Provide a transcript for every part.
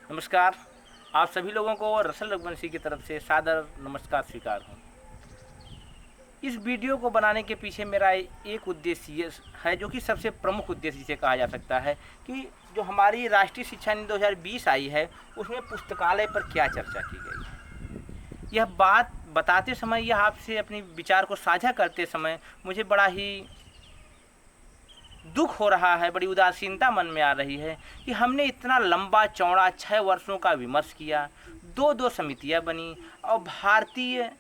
नमस्कार। आप सभी लोगों को रसल रघुवंशी की तरफ से सादर नमस्कार स्वीकार हूँ। इस वीडियो को बनाने के पीछे मेरा एक उद्देश्य ये है, जो कि सबसे प्रमुख उद्देश्य जिसे कहा जा सकता है, कि जो हमारी राष्ट्रीय शिक्षा नीति 2020 आई है, उसमें पुस्तकालय पर क्या चर्चा की गई है। यह बात बताते समय या आपसे अपने विचार को साझा करते समय मुझे बड़ा ही दुख हो रहा है, बड़ी उदासीनता मन में आ रही है कि हमने इतना लंबा चौड़ा 6 वर्षों का विमर्श किया, दो समितियां बनी और भारतीय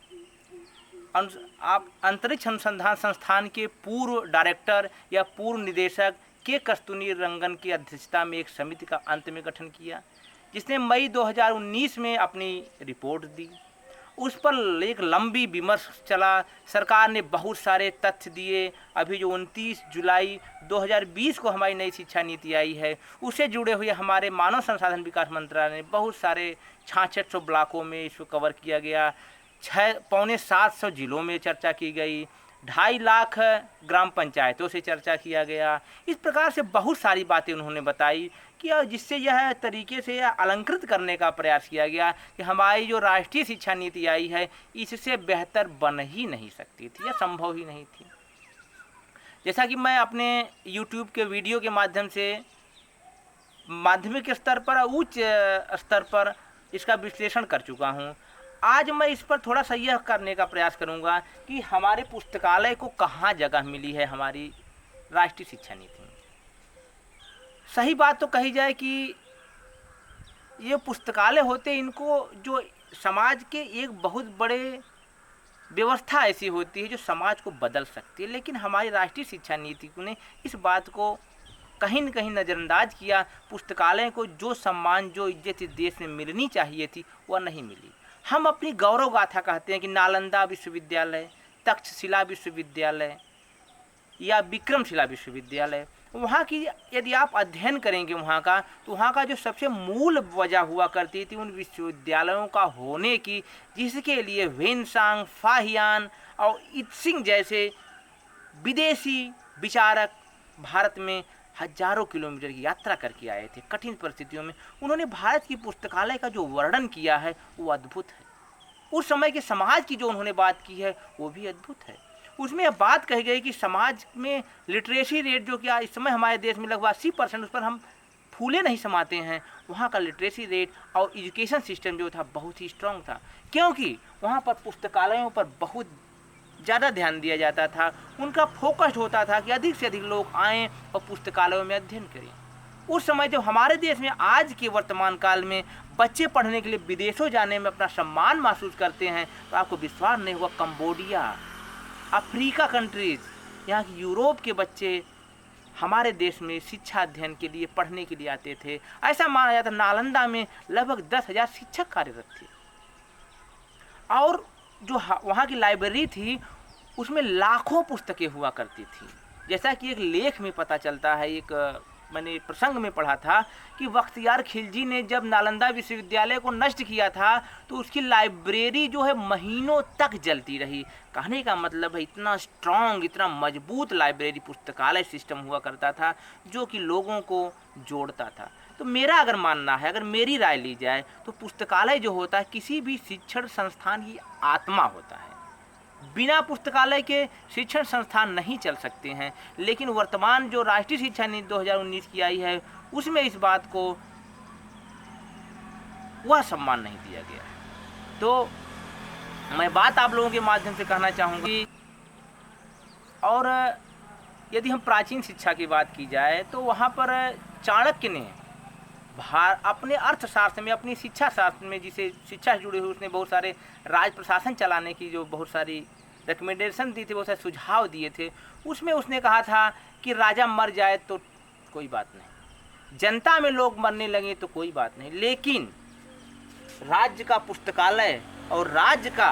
आप अंतरिक्ष अनुसंधान संस्थान के पूर्व डायरेक्टर या पूर्व निदेशक के कस्तूरी रंगन की अध्यक्षता में एक समिति का अंत में गठन किया, जिसने मई 2019 में अपनी रिपोर्ट दी। उस पर एक लंबी विमर्श चला। सरकार ने बहुत सारे तथ्य दिए। अभी जो 29 जुलाई 2020 को हमारी नई शिक्षा नीति आई है, उससे जुड़े हुए हमारे मानव संसाधन विकास मंत्रालय ने बहुत सारे 6600 ब्लॉकों में इसको कवर किया गया। 6-700 जिलों में चर्चा की गई। 2.5 लाख ग्राम पंचायतों से चर्चा किया गया। इस प्रकार से बहुत सारी बातें उन्होंने बताई कि जिससे यह तरीके से अलंकृत करने का प्रयास किया गया कि हमारी जो राष्ट्रीय शिक्षा नीति आई है, इससे बेहतर बन ही नहीं सकती थी या संभव ही नहीं थी। जैसा कि मैं अपने YouTube के वीडियो के माध्यम से माध्यमिक स्तर पर और उच्च स्तर पर इसका विश्लेषण कर चुका हूँ। आज मैं इस पर थोड़ा सा यह करने का प्रयास करूँगा कि हमारे पुस्तकालय को कहाँ जगह मिली है हमारी राष्ट्रीय शिक्षा नीति में। सही बात तो कही जाए कि ये पुस्तकालय होते, इनको जो समाज के एक बहुत बड़े व्यवस्था ऐसी होती है जो समाज को बदल सकती है, लेकिन हमारी राष्ट्रीय शिक्षा नीति ने इस बात को कहीं न कहीं नज़रअंदाज किया। पुस्तकालय को जो सम्मान, जो इज्जत इस देश में मिलनी चाहिए थी, वह नहीं मिली। हम अपनी गौरव गाथा कहते हैं कि नालंदा विश्वविद्यालय, तक्षशिला विश्वविद्यालय या विक्रमशिला विश्वविद्यालय, वहाँ की यदि आप अध्ययन करेंगे वहाँ का, तो वहाँ का जो सबसे मूल वजह हुआ करती थी उन विश्वविद्यालयों का होने की, जिसके लिए वेनसांग, फाहियान और इत्सिंग जैसे विदेशी विचारक भारत में हजारों किलोमीटर की यात्रा करके आए थे। कठिन परिस्थितियों में उन्होंने भारत की पुस्तकालय का जो वर्णन किया है वो अद्भुत है। उस समय के समाज की जो उन्होंने बात की है वो भी अद्भुत है। उसमें यह बात कही गई कि समाज में लिटरेसी रेट जो कि इस समय हमारे देश में लगभग 80%, उस पर हम फूले नहीं समाते हैं। वहाँ का लिटरेसी रेट और एजुकेशन सिस्टम जो था बहुत ही स्ट्रांग था, क्योंकि वहाँ पर पुस्तकालयों पर बहुत ज़्यादा ध्यान दिया जाता था। उनका फोकस होता था कि अधिक से अधिक लोग आएँ और पुस्तकालयों में अध्ययन करें। उस समय जब हमारे देश में आज के वर्तमान काल में बच्चे पढ़ने के लिए विदेशों जाने में अपना सम्मान महसूस करते हैं, तो आपको विश्वास नहीं हुआ, कंबोडिया, अफ्रीका कंट्रीज़, यहाँ की यूरोप के बच्चे हमारे देश में शिक्षा अध्ययन के लिए, पढ़ने के लिए आते थे। ऐसा माना जाता, नालंदा में लगभग 10,000 शिक्षक कार्यरत थे और जो वहाँ की लाइब्रेरी थी उसमें लाखों पुस्तकें हुआ करती थी। जैसा कि एक लेख में पता चलता है, एक मैंने प्रसंग में पढ़ा था कि बख्तियार खिलजी ने जब नालंदा विश्वविद्यालय को नष्ट किया था तो उसकी लाइब्रेरी जो है महीनों तक जलती रही। कहने का मतलब है इतना स्ट्रांग, इतना मजबूत लाइब्रेरी पुस्तकालय सिस्टम हुआ करता था जो कि लोगों को जोड़ता था। तो मेरा अगर मानना है, अगर मेरी राय ली जाए, तो पुस्तकालय जो होता है किसी भी शिक्षण संस्थान की आत्मा होता है। बिना पुस्तकालय के शिक्षण संस्थान नहीं चल सकते हैं। लेकिन वर्तमान जो राष्ट्रीय शिक्षा नीति 2019 की आई है, उसमें इस बात को वह सम्मान नहीं दिया गया। तो मैं बात आप लोगों के माध्यम से कहना चाहूँगी। और यदि हम प्राचीन शिक्षा की बात की जाए तो वहाँ पर चाणक्य ने अपने अर्थशास्त्र में, अपनी शिक्षा शास्त्र में, जिसे शिक्षा से जुड़े हुए, उसने बहुत सारे राज प्रशासन चलाने की जो बहुत सारी रिकमेंडेशन दी थी, बहुत सारे सुझाव दिए थे। उसमें उसने कहा था कि राजा मर जाए तो कोई बात नहीं, जनता में लोग मरने लगे तो कोई बात नहीं, लेकिन राज्य का पुस्तकालय और राज्य का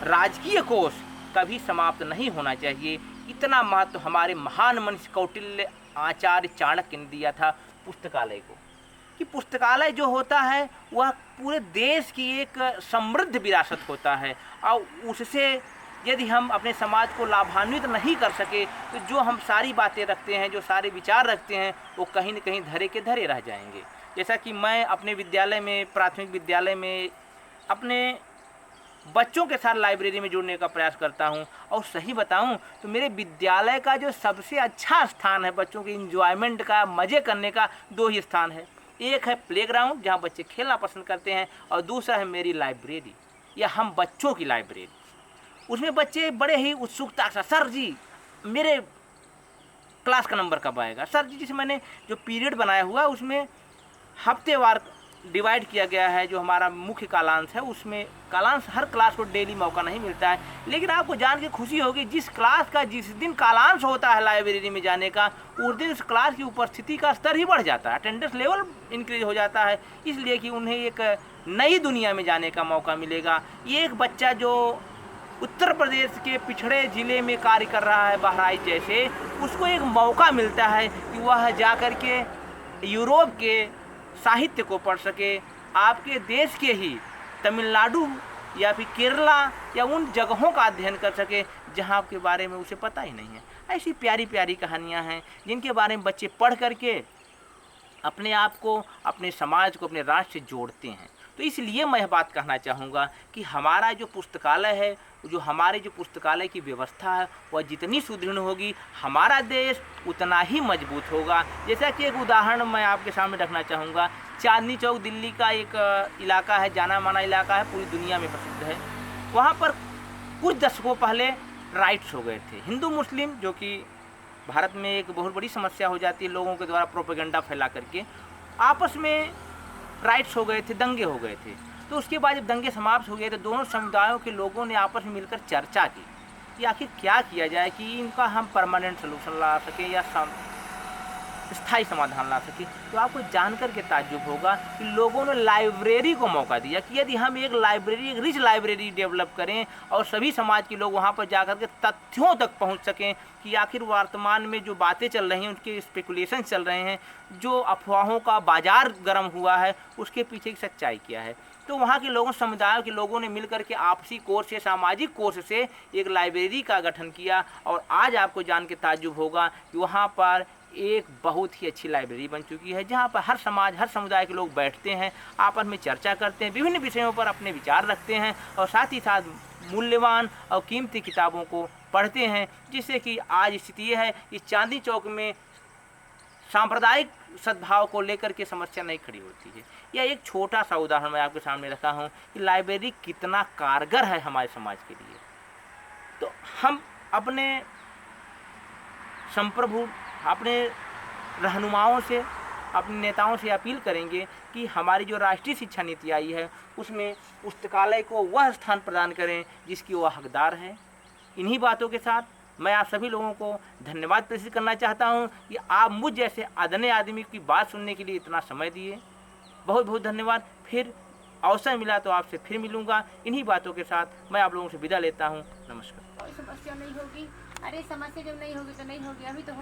राजकीय कोष कभी समाप्त नहीं होना चाहिए। इतना महत्व हमारे महान मनीषी कौटिल्य आचार्य चाणक्य ने दिया था पुस्तकालय को, कि पुस्तकालय जो होता है वह पूरे देश की एक समृद्ध विरासत होता है और उससे यदि हम अपने समाज को लाभान्वित नहीं कर सके तो जो हम सारी बातें रखते हैं, जो सारे विचार रखते हैं, वो कहीं न कहीं धरे के धरे रह जाएंगे। जैसा कि मैं अपने विद्यालय में, प्राथमिक विद्यालय में अपने बच्चों के साथ लाइब्रेरी में जुड़ने का प्रयास करता हूं। और सही बताऊं तो मेरे विद्यालय का जो सबसे अच्छा स्थान है बच्चों के इंजॉयमेंट का, मज़े करने का, दो ही स्थान है। एक है प्लेग्राउंड जहां बच्चे खेलना पसंद करते हैं, और दूसरा है मेरी लाइब्रेरी या हम बच्चों की लाइब्रेरी। उसमें बच्चे बड़े ही उत्सुकता से, सर जी मेरे क्लास का नंबर कब आएगा, सर जी जैसे मैंने जो पीरियड बनाया हुआ है उसमें हफ्तेवार डिवाइड किया गया है। जो हमारा मुख्य कालांश है उसमें कालांश हर क्लास को डेली मौका नहीं मिलता है, लेकिन आपको जान के खुशी होगी जिस क्लास का जिस दिन कालांश होता है लाइब्रेरी में जाने का, उस दिन उस क्लास की उपस्थिति का स्तर ही बढ़ जाता है, अटेंडेंस लेवल इंक्रीज हो जाता है, इसलिए कि उन्हें एक नई दुनिया में जाने का मौका मिलेगा। ये एक बच्चा जो उत्तर प्रदेश के पिछड़े ज़िले में कार्य कर रहा है बहराइच जैसे, उसको एक मौका मिलता है कि वह जाकर के यूरोप के साहित्य को पढ़ सके, आपके देश के ही तमिलनाडु या फिर केरला या उन जगहों का अध्ययन कर सके जहाँ के बारे में उसे पता ही नहीं है। ऐसी प्यारी प्यारी कहानियाँ हैं जिनके बारे में बच्चे पढ़ करके अपने आप को, अपने समाज को, अपने राष्ट्र से जोड़ते हैं। तो इसलिए मैं यह बात कहना चाहूँगा कि हमारा जो पुस्तकालय है, जो हमारे जो पुस्तकालय की व्यवस्था है, वह जितनी सुदृढ़ होगी हमारा देश उतना ही मजबूत होगा। जैसा कि एक उदाहरण मैं आपके सामने रखना चाहूँगा, चांदनी चौक दिल्ली का एक इलाका है, जाना माना इलाका है, पूरी दुनिया में प्रसिद्ध है। वहाँ पर कुछ दशकों पहले राइट्स हो गए थे, हिंदू मुस्लिम, जो कि भारत में एक बहुत बड़ी समस्या हो जाती है, लोगों के द्वारा प्रोपेगेंडा फैला करके आपस में राइट्स हो गए थे, दंगे हो गए थे। तो उसके बाद जब दंगे समाप्त हो गए तो दोनों समुदायों के लोगों ने आपस में मिलकर चर्चा की कि आखिर क्या किया जाए कि इनका हम परमानेंट सोल्यूशन ला सकें या स्थायी समाधान ला सके। तो आपको जानकर के ताज्जुब होगा कि लोगों ने लाइब्रेरी को मौका दिया कि यदि हम एक लाइब्रेरी, एक रिच लाइब्रेरी डेवलप करें और सभी समाज के लोग वहाँ पर जाकर के तथ्यों तक पहुँच सकें कि आखिर वर्तमान में जो बातें चल रही हैं, उनके स्पेकुलेशन चल रहे हैं, जो अफवाहों का बाजार गर्म हुआ है, उसके पीछे की सच्चाई क्या है। तो वहाँ के लोगों, समुदायों के लोगों ने मिलकर के आपसी कोर्स से, सामाजिक कोर्स से एक लाइब्रेरी का गठन किया। और आज आपको जान के ताज्जुब होगा कि वहाँ पर एक बहुत ही अच्छी लाइब्रेरी बन चुकी है, जहाँ पर हर समाज, हर समुदाय के लोग बैठते हैं, आपस में चर्चा करते हैं, विभिन्न विषयों पर अपने विचार रखते हैं और साथ ही साथ मूल्यवान और कीमती किताबों को पढ़ते हैं। जिससे कि आज स्थिति ये है कि चांदनी चौक में सांप्रदायिक सद्भाव को लेकर के समस्या नहीं खड़ी होती है। यह एक छोटा सा उदाहरण मैं आपके सामने रखा हूँ कि लाइब्रेरी कितना कारगर है हमारे समाज के लिए। तो हम अपने संप्रभु, अपने रहनुमाओं से, अपने नेताओं से अपील करेंगे कि हमारी जो राष्ट्रीय शिक्षा नीति आई है उसमें पुस्तकालय को वह स्थान प्रदान करें जिसकी वह हकदार है। इन्हीं बातों के साथ मैं आप सभी लोगों को धन्यवाद प्रेषित करना चाहता हूं कि आप मुझ जैसे अदने आदमी की बात सुनने के लिए इतना समय दिए। बहुत बहुत धन्यवाद। फिर अवसर मिला तो आपसे फिर मिलूंगा। इन्हीं बातों के साथ मैं आप लोगों से विदा लेता हूं। नमस्कार। कोई समस्या नहीं होगी, अरे समस्या जब नहीं होगी तो नहीं होगी, अभी तो